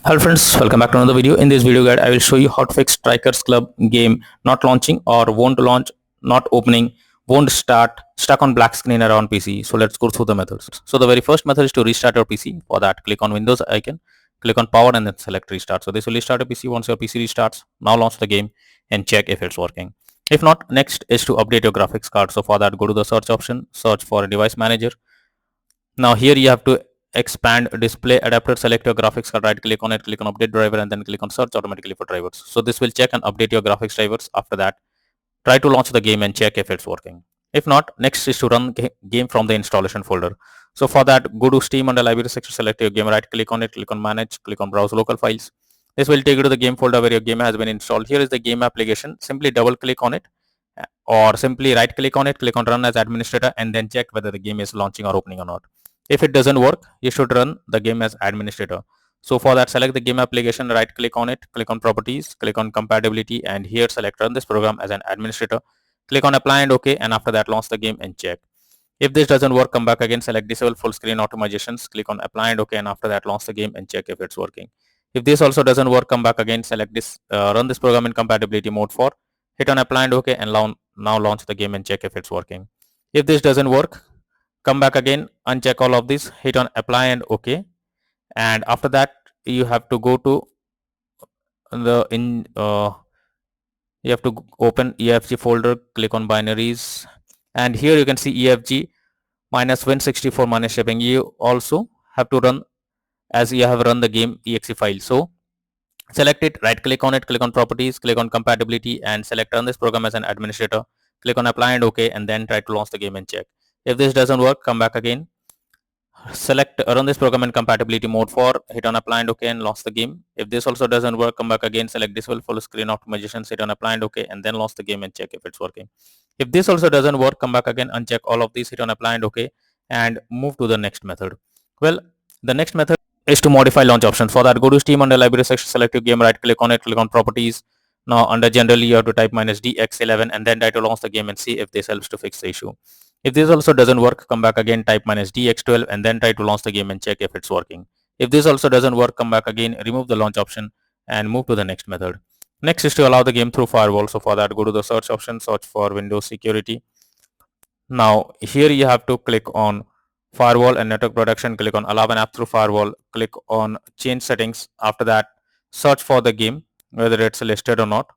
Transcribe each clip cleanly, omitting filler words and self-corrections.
Hello friends, welcome back to another video. In this video guide, I will show you how to fix Strikers Club game not launching or won't launch, not opening, won't start, stuck on black screen around PC. So let's go through the methods. So the very first method is to restart your PC. For that, click on Windows icon, click on power and then select restart. So this will restart your PC. Once your PC restarts, now launch the game and check if it's working. If not, next is to update your graphics card. So for that, go to the search option, search for a device manager. Now here you have to expand display adapter, select your graphics card, right click on it, click on update driver and then click on search automatically for drivers. So this will check and update your graphics drivers. After that, try to launch the game and check if it's working. If not, next is to run game from the installation folder. So for that, go to Steam under library section, select your game, right click on it, click on manage, click on browse local files. This will take you to the game folder where your game has been installed. Here is the game application. Simply double click on it or simply right click on it, click on run as administrator and then check whether the game is launching or opening or not. If it doesn't work, you should run the game as administrator. So for that, select the game application, right click on it, click on properties, click on compatibility and here select run this program as an administrator. Click on apply and OK, and after that launch the game and check. If this doesn't work, come back again, select disable full screen optimizations, click on apply and OK, and after that launch the game and check if it's working. If this also doesn't work, come back again, select this run this program in compatibility mode 4, hit on apply and OK, and now launch the game and check if it's working. If this doesn't work, come back again, uncheck all of this, hit on apply and OK, and after that you have to go to the you have to open EFG folder, click on binaries, and here you can see EFG minus win64 minus shipping. You also have to run as you have run the game exe file. So select it, right click on it, click on properties, click on compatibility and select run this program as an administrator. Click on apply and OK, and then try to launch the game and check. If this doesn't work, come back again, select run this program in compatibility mode 4, hit on apply and OK and launch the game. If this also doesn't work, come back again, select disable full screen optimizations, hit on apply and OK, and then launch the game and check if it's working. If this also doesn't work, come back again, uncheck all of these, hit on apply and OK, and move to the next method. Well, the next method is to modify launch options. For that, go to Steam under library section, select your game, right click on it, click on properties. Now under generally you have to type -dx11 and then try to launch the game and see if this helps to fix the issue. If this also doesn't work, come back again, type -dx12 and then try to launch the game and check if it's working. If this also doesn't work, come back again, remove the launch option and move to the next method. Next is to allow the game through firewall. So for that, go to the search option, search for Windows security. Now here you have to click on firewall and network protection, click on allow an app through firewall, click on change settings. After that, search for the game, whether it's listed or not.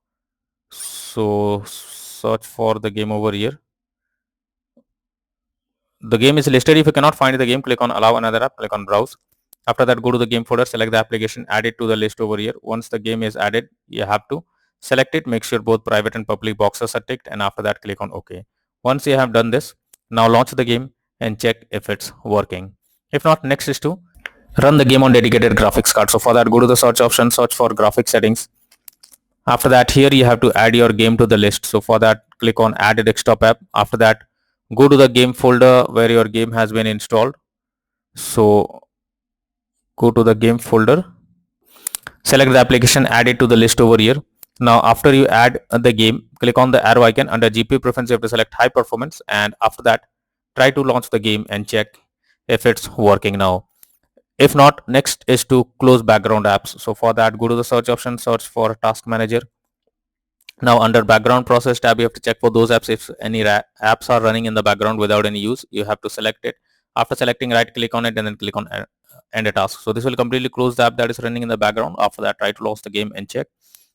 So search for the game over here. The game is listed. If you cannot find the game, click on allow another app, click on browse. After that, go to the game folder, select the application, add it to the list over here. Once the game is added, you have to select it, make sure both private and public boxes are ticked, and after that click on OK. Once you have done this, now launch the game and check if it's working. If not, next is to run the game on dedicated graphics card. So for that, go to the search option, search for graphics settings. After that, here you have to add your game to the list. So for that, click on add a desktop app. After that, go to the game folder where your game has been installed. So go to the game folder, select the application, add it to the list over here. Now after you add the game, click on the arrow icon. Under GPU preference, you have to select high performance, and after that try to launch the game and check if it's working now. If not, next is to close background apps. So for that, go to the search option, search for task manager. Now under background process tab, you have to check for those apps. If any apps are running in the background without any use, you have to select it. After selecting, right click on it and then click on end a task. So this will completely close the app that is running in the background. After that, try to launch the game and check.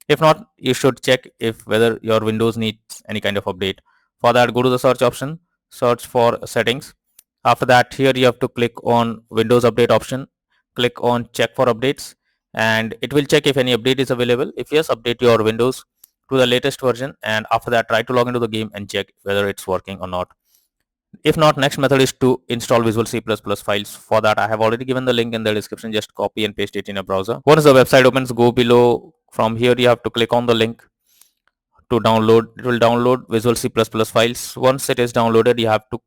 If not, you should check if whether your Windows needs any kind of update. For that, go to the search option, search for settings. After that, here you have to click on Windows update option, click on check for updates, and it will check if any update is available. If yes, update your Windows to the latest version, and after that try to log into the game and check whether it's working or not. If not, next method is to install Visual C++ files. For that, I have already given the link in the description. Just copy and paste it in a browser. Once the website opens, go below. From here you have to click on the link to download. It will download Visual C++ files. Once it is downloaded, you have to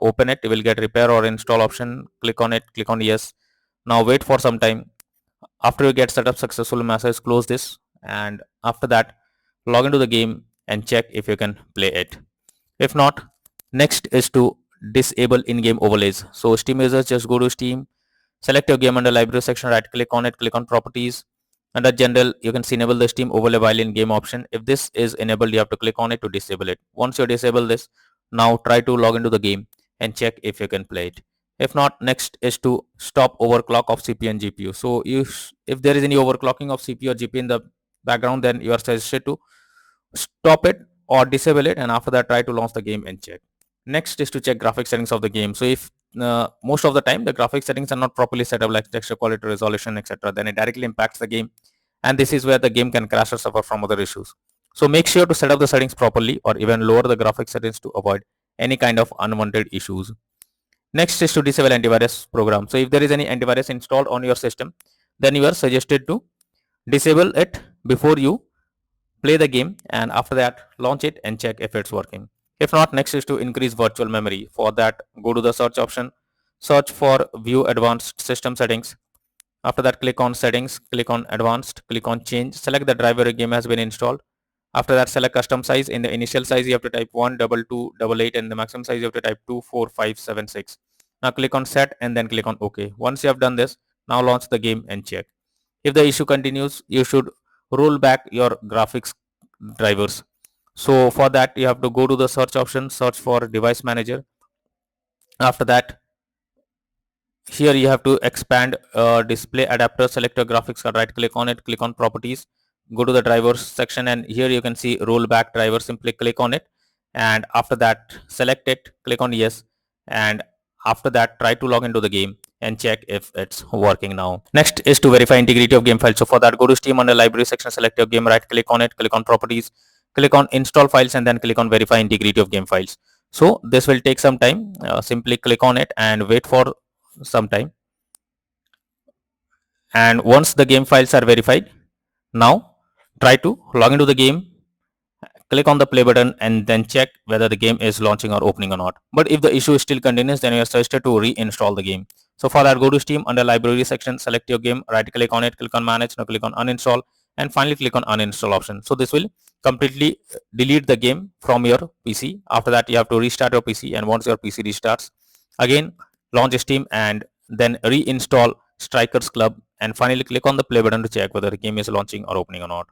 open it. You will get repair or install option. Click on it, click on yes. Now wait for some time. After you get set up successful message, close this, and after that log into the game and check if you can play it. If not, next is to disable in-game overlays. So Steam users, just go to Steam, Select your game under library section, right click on it, click on properties. Under general, you can see enable the Steam overlay while in game option. If this is enabled, you have to click on it to disable it. Once you disable this, now try to log into the game and check if you can play it. If not, next is to stop overclock of CPU and GPU. So if there is any overclocking of CPU or GPU in the background, then you are suggested to stop it or disable it, and after that try to launch the game and check. Next is to check graphic settings of the game. So if most of the time the graphic settings are not properly set up, like texture quality, resolution, etc., then it directly impacts the game, and this is where the game can crash or suffer from other issues. So make sure to set up the settings properly or even lower the graphic settings to avoid any kind of unwanted issues. Next is to disable antivirus program. So if there is any antivirus installed on your system, then you are suggested to disable it before you play the game, and after that launch it and check if it's working. If not, next is to increase virtual memory. For that, go to the search option, search for view advanced system settings. After that, click on settings, click on advanced, click on change, select the driver your game has been installed. After that, select custom size. In the initial size you have to type 12288, and the maximum size you have to type 24576. Now click on set and then click on OK. Once you have done this, now launch the game and check. If the issue continues, you should roll back your graphics drivers. So for that, you have to go to the search option, search for device manager. After that, here you have to expand display adapter, select your graphics card, right click on it, click on properties, go to the drivers section, and here you can see rollback driver. Simply click on it, and after that select it, click on yes, and after that try to log into the game and check if it's working now. Next is to verify integrity of game file. So for that, go to Steam under library section, select your game, right click on it, click on properties, click on install files, and then click on verify integrity of game files. So this will take some time. Simply click on it and wait for some time, and once the game files are verified, now try to log into the game, click on the play button, and then check whether the game is launching or opening or not. But if the issue is still continues, then you are suggested to reinstall the game. So for that, go to Steam under library section, select your game, right click on it, click on manage, now click on uninstall, and finally click on uninstall option. So this will completely delete the game from your PC. After that, you have to restart your PC, and once your PC restarts, again launch Steam and then reinstall Strikers Club, and finally click on the play button to check whether the game is launching or opening or not.